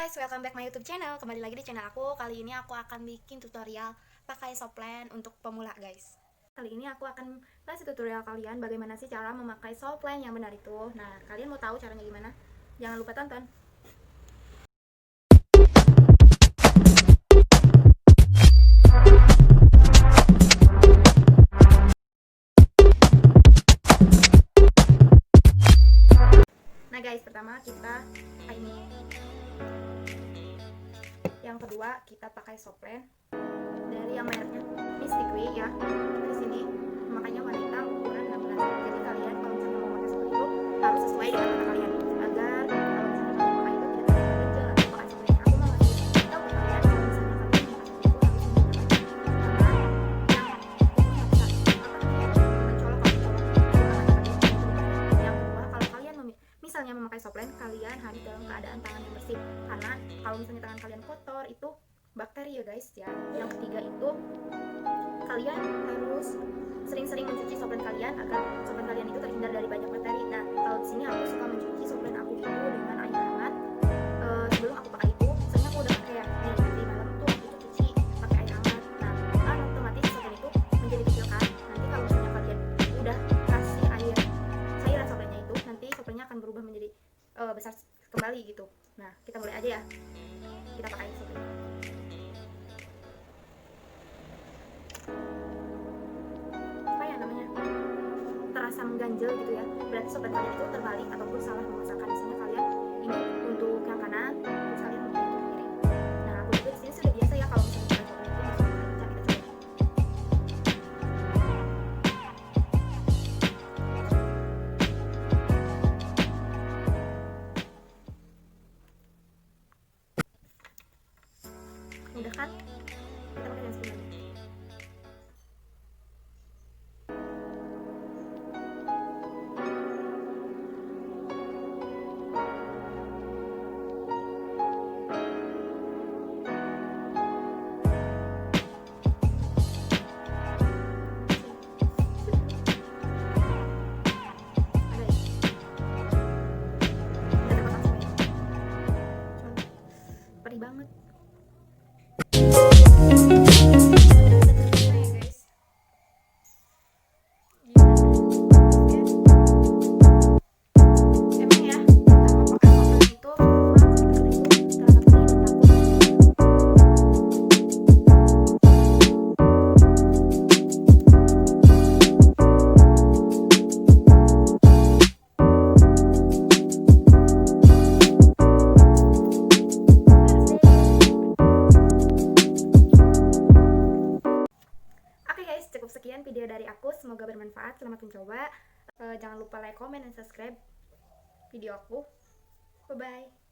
guys, welcome back my YouTube channel. Kembali lagi di channel aku. Kali ini aku akan bikin tutorial pakai Soflens untuk pemula, guys. Kali ini aku akan kasih tutorial kalian bagaimana sih cara memakai Soflens yang benar itu. Nah, kalian mau tahu caranya gimana? Jangan lupa tonton. Nah guys, pertama kita pakai ini. Yang kedua kita pakai Soflens dari yang mereknya Way ya. Di sini makanya wanita ukuran 16. Jadi kalian kalau misalnya mau pakai Soflens itu harus sesuai dengan mata kalian agar kalau misalnya kalian pakai itu tidak terjadi ganjel atau pakai Soflens. Aku mau ngasih tahu ke kalian kalau misalnya kalian pakai itu harus menggunakan karena yang yang kedua, kalau kalian misalnya memakai Soflens, kalian harus dalam keadaan tangan yang bersih, karena kalau misalnya tangan kalian kotor itu bakteri ya guys ya. Yang ketiga itu kalian harus sering-sering mencuci Soflens kalian agar Soflens kalian itu terhindar dari banyak bakteri. Nah, kalau di sini aku suka mencuci Soflens aku itu dengan air hangat. Sebelum aku pakai itu, misalnya aku udah pakai ya, nih nanti malam tuh aku tuh cuci pakai air hangat. Nah, kan otomatis Soflens itu menjadi kecil kan. Nanti kalau misalnya kalian udah kasih air cairan Soflensnya itu, nanti Soflensnya akan berubah menjadi besar kembali gitu. Nah, kita mulai aja ya. Kita pakai Soflens. Apa ya namanya? Terasa mengganjel gitu ya. Berarti Soflens kalian itu terbalik ataupun salah memasakkan. Misalnya kalian ini untuk yang kanan, terus kalian untuk yang kiri. Nah, aku juga di sini sudah biasa ya kalau misalnya pakai Soflens itu masuk ke kita coba. Udah kan? Kita pakai yang sebelumnya. Perih banget. Cukup sekian video dari aku, semoga bermanfaat. Selamat mencoba. Jangan lupa like, comment, dan subscribe video aku. Bye bye.